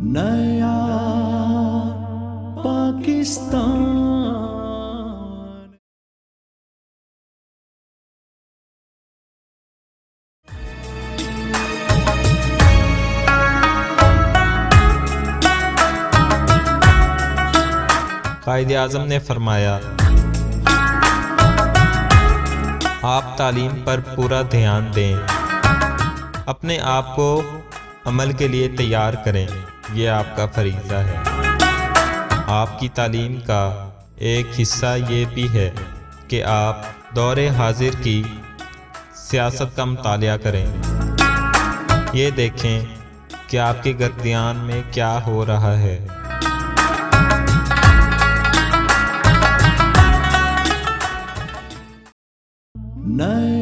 نیا پاکستان۔ قائد اعظم نے فرمایا، آپ تعلیم پر پورا دھیان دیں، اپنے آپ کو عمل کے لیے تیار کریں، یہ آپ کا فریضہ ہے۔ آپ کی تعلیم کا ایک حصہ یہ بھی ہے کہ آپ دور حاضر کی سیاست کا مطالعہ کریں، یہ دیکھیں کہ آپ کے گردیان میں کیا ہو رہا ہے۔ نیا